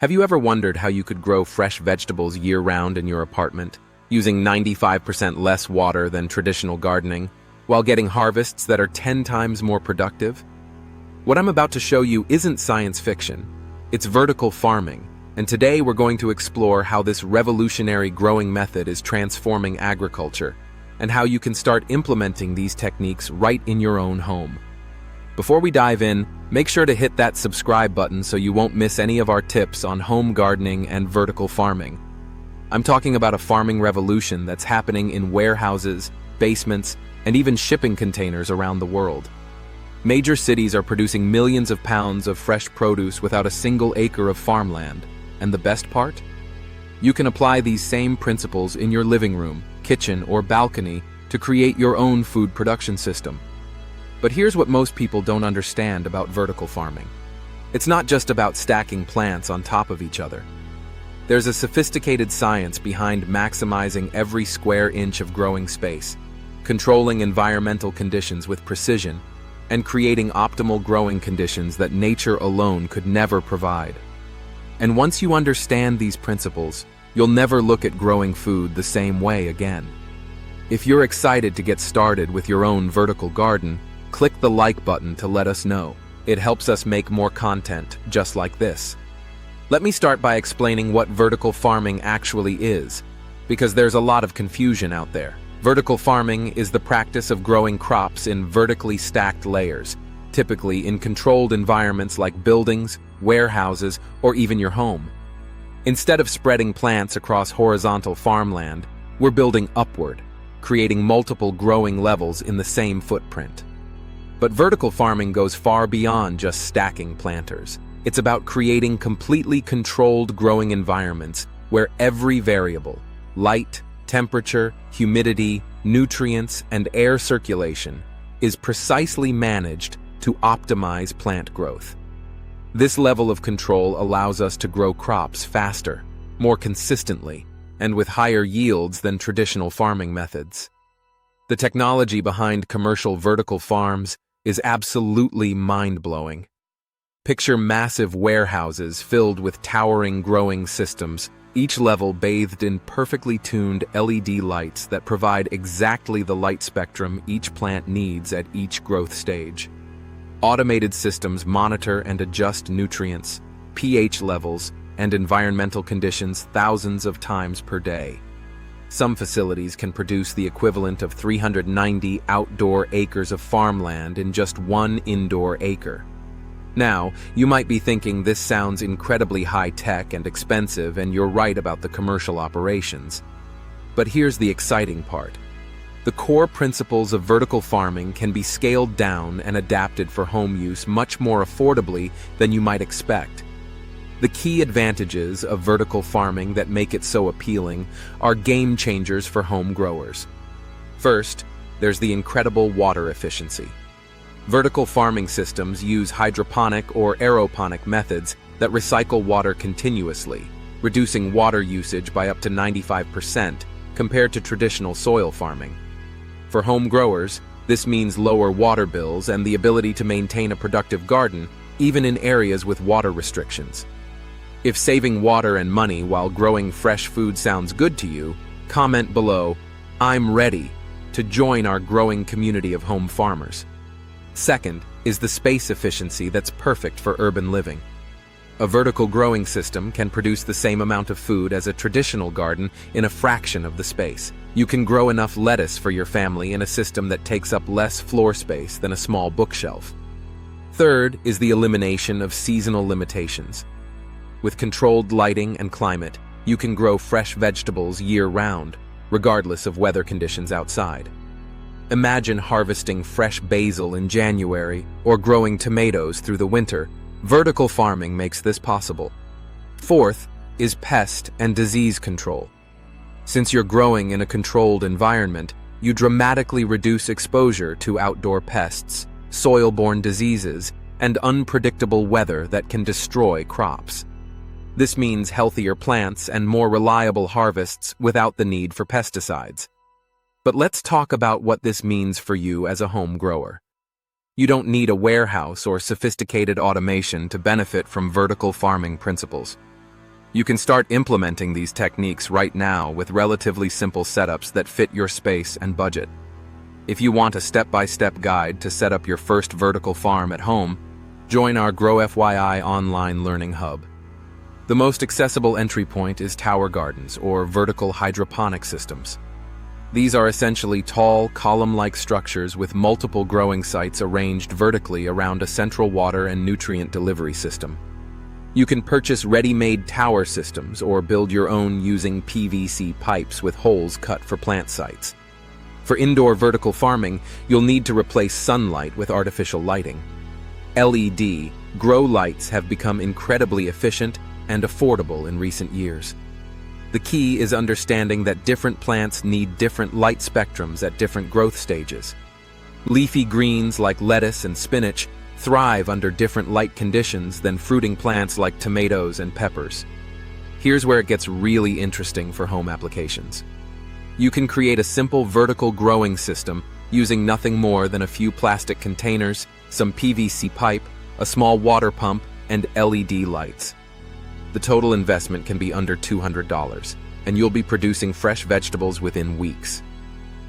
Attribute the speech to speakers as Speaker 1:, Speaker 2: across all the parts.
Speaker 1: Have you ever wondered how you could grow fresh vegetables year-round in your apartment, using 95% less water than traditional gardening, while getting harvests that are 10 times more productive? What I'm about to show you isn't science fiction. It's vertical farming, and today we're going to explore how this revolutionary growing method is transforming agriculture, and how you can start implementing these techniques right in your own home. Before we dive in, make sure to hit that subscribe button so you won't miss any of our tips on home gardening and vertical farming. I'm talking about a farming revolution that's happening in warehouses, basements, and even shipping containers around the world. Major cities are producing millions of pounds of fresh produce without a single acre of farmland. And the best part? You can apply these same principles in your living room, kitchen, or balcony to create your own food production system. But here's what most people don't understand about vertical farming. It's not just about stacking plants on top of each other. There's a sophisticated science behind maximizing every square inch of growing space, controlling environmental conditions with precision, and creating optimal growing conditions that nature alone could never provide. And once you understand these principles, you'll never look at growing food the same way again. If you're excited to get started with your own vertical garden, click the like button to let us know. It helps us make more content just like this. Let me start by explaining what vertical farming actually is, because there's a lot of confusion out there. Vertical farming is the practice of growing crops in vertically stacked layers, typically in controlled environments like buildings, warehouses, or even your home. Instead of spreading plants across horizontal farmland, we're building upward, creating multiple growing levels in the same footprint. But vertical farming goes far beyond just stacking planters. It's about creating completely controlled growing environments where every variable, light, temperature, humidity, nutrients, and air circulation, is precisely managed to optimize plant growth. This level of control allows us to grow crops faster, more consistently, and with higher yields than traditional farming methods. The technology behind commercial vertical farms is absolutely mind-blowing. Picture massive warehouses filled with towering growing systems, each level bathed in perfectly tuned LED lights that provide exactly the light spectrum each plant needs at each growth stage. Automated systems monitor and adjust nutrients, pH levels, and environmental conditions thousands of times per day. Some facilities can produce the equivalent of 390 outdoor acres of farmland in just one indoor acre. Now, you might be thinking this sounds incredibly high-tech and expensive, and you're right about the commercial operations. But here's the exciting part. The core principles of vertical farming can be scaled down and adapted for home use much more affordably than you might expect. The key advantages of vertical farming that make it so appealing are game changers for home growers. First, there's the incredible water efficiency. Vertical farming systems use hydroponic or aeroponic methods that recycle water continuously, reducing water usage by up to 95% compared to traditional soil farming. For home growers, this means lower water bills and the ability to maintain a productive garden, even in areas with water restrictions. If saving water and money while growing fresh food sounds good to you, comment below, "I'm ready," to join our growing community of home farmers. Second is the space efficiency that's perfect for urban living. A vertical growing system can produce the same amount of food as a traditional garden in a fraction of the space. You can grow enough lettuce for your family in a system that takes up less floor space than a small bookshelf. Third is the elimination of seasonal limitations. With controlled lighting and climate, you can grow fresh vegetables year-round, regardless of weather conditions outside. Imagine harvesting fresh basil in January or growing tomatoes through the winter. Vertical farming makes this possible. Fourth is pest and disease control. Since you're growing in a controlled environment, you dramatically reduce exposure to outdoor pests, soil-borne diseases, and unpredictable weather that can destroy crops. This means healthier plants and more reliable harvests without the need for pesticides. But let's talk about what this means for you as a home grower. You don't need a warehouse or sophisticated automation to benefit from vertical farming principles. You can start implementing these techniques right now with relatively simple setups that fit your space and budget. If you want a step-by-step guide to set up your first vertical farm at home, join our GrowFYI online learning hub. The most accessible entry point is tower gardens or vertical hydroponic systems. These are essentially tall, column-like structures with multiple growing sites arranged vertically around a central water and nutrient delivery system. You can purchase ready-made tower systems or build your own using PVC pipes with holes cut for plant sites. For indoor vertical farming, you'll need to replace sunlight with artificial lighting. LED grow lights have become incredibly efficient and affordable in recent years. The key is understanding that different plants need different light spectrums at different growth stages. Leafy greens like lettuce and spinach thrive under different light conditions than fruiting plants like tomatoes and peppers. Here's where it gets really interesting for home applications. You can create a simple vertical growing system using nothing more than a few plastic containers, some PVC pipe, a small water pump, and LED lights. The total investment can be under $200, and you'll be producing fresh vegetables within weeks.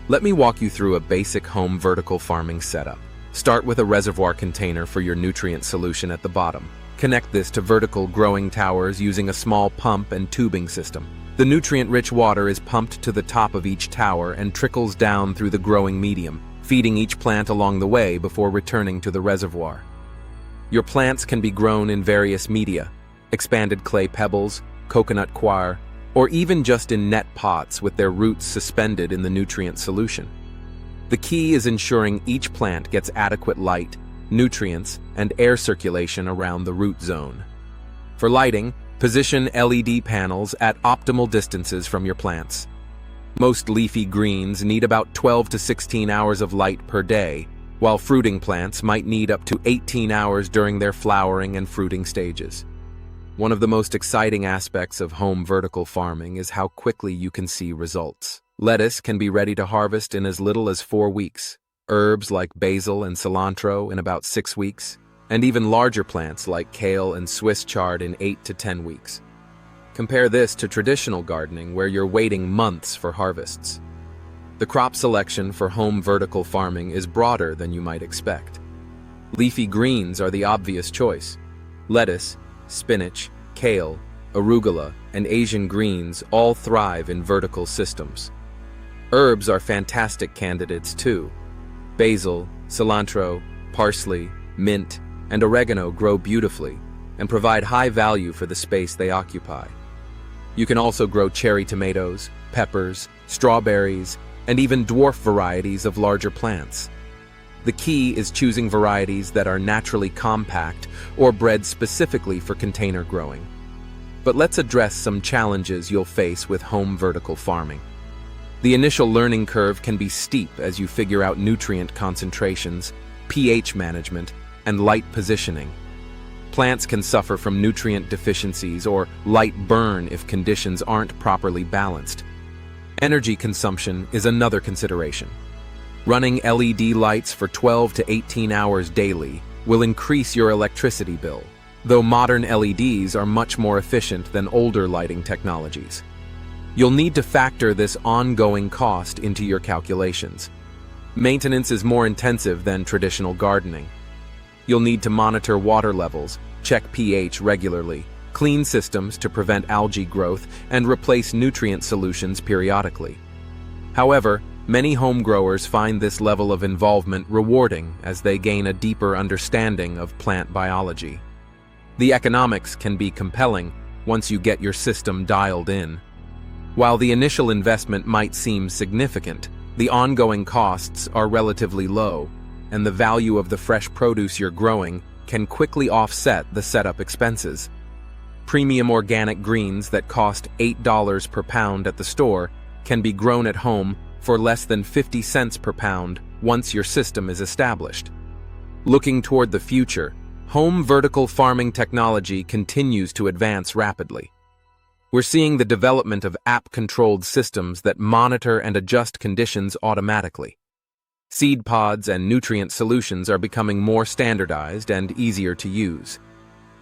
Speaker 1: Let me walk you through a basic home vertical farming setup. Start with a reservoir container for your nutrient solution at the bottom. Connect this to vertical growing towers using a small pump and tubing system. The nutrient-rich water is pumped to the top of each tower and trickles down through the growing medium, feeding each plant along the way before returning to the reservoir. Your plants can be grown in various media: expanded clay pebbles, coconut coir, or even just in net pots with their roots suspended in the nutrient solution. The key is ensuring each plant gets adequate light, nutrients, and air circulation around the root zone. For lighting, position LED panels at optimal distances from your plants. Most leafy greens need about 12 to 16 hours of light per day, while fruiting plants might need up to 18 hours during their flowering and fruiting stages. One of the most exciting aspects of home vertical farming is how quickly you can see results. Lettuce can be ready to harvest in as little as 4 weeks, herbs like basil and cilantro in about 6 weeks, and even larger plants like kale and Swiss chard in 8 to 10 weeks. Compare this to traditional gardening where you're waiting months for harvests. The crop selection for home vertical farming is broader than you might expect. Leafy greens are the obvious choice. Lettuce, spinach, kale, arugula, and Asian greens all thrive in vertical systems. Herbs are fantastic candidates too. Basil, cilantro, parsley, mint, and oregano grow beautifully and provide high value for the space they occupy. You can also grow cherry tomatoes, peppers, strawberries, and even dwarf varieties of larger plants. The key is choosing varieties that are naturally compact or bred specifically for container growing. But let's address some challenges you'll face with home vertical farming. The initial learning curve can be steep as you figure out nutrient concentrations, pH management, and light positioning. Plants can suffer from nutrient deficiencies or light burn if conditions aren't properly balanced. Energy consumption is another consideration. Running LED lights for 12 to 18 hours daily will increase your electricity bill, though modern LEDs are much more efficient than older lighting technologies. You'll need to factor this ongoing cost into your calculations. Maintenance is more intensive than traditional gardening. You'll need to monitor water levels, check pH regularly, clean systems to prevent algae growth, and replace nutrient solutions periodically. However, many home growers find this level of involvement rewarding as they gain a deeper understanding of plant biology. The economics can be compelling once you get your system dialed in. While the initial investment might seem significant, the ongoing costs are relatively low, and the value of the fresh produce you're growing can quickly offset the setup expenses. Premium organic greens that cost $8 per pound at the store can be grown at home for less than 50 cents per pound once your system is established. Looking toward the future, home vertical farming technology continues to advance rapidly. We're seeing the development of app-controlled systems that monitor and adjust conditions automatically. Seed pods and nutrient solutions are becoming more standardized and easier to use.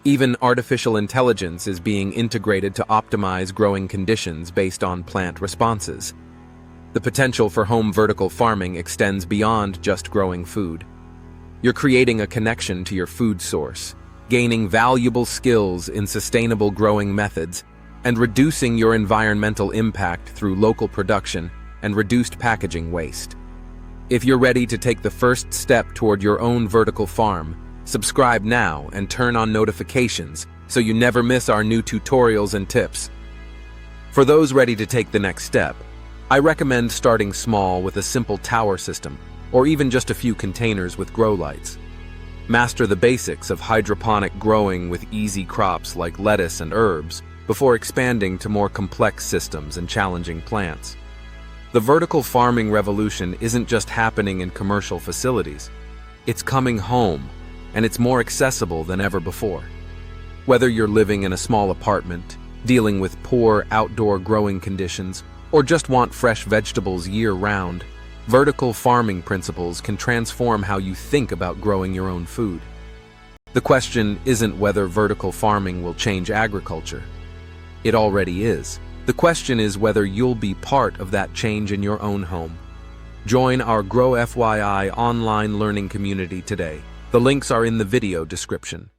Speaker 1: Even artificial intelligence is being integrated to optimize growing conditions based on plant responses. The potential for home vertical farming extends beyond just growing food. You're creating a connection to your food source, gaining valuable skills in sustainable growing methods, and reducing your environmental impact through local production and reduced packaging waste. If you're ready to take the first step toward your own vertical farm, subscribe now and turn on notifications so you never miss our new tutorials and tips. For those ready to take the next step, I recommend starting small with a simple tower system, or even just a few containers with grow lights. Master the basics of hydroponic growing with easy crops like lettuce and herbs before expanding to more complex systems and challenging plants. The vertical farming revolution isn't just happening in commercial facilities. It's coming home, and it's more accessible than ever before. Whether you're living in a small apartment, dealing with poor outdoor growing conditions, or just want fresh vegetables year-round, vertical farming principles can transform how you think about growing your own food. The question isn't whether vertical farming will change agriculture. It already is. The question is whether you'll be part of that change in your own home. Join our GrowFYI online learning community today. The links are in the video description.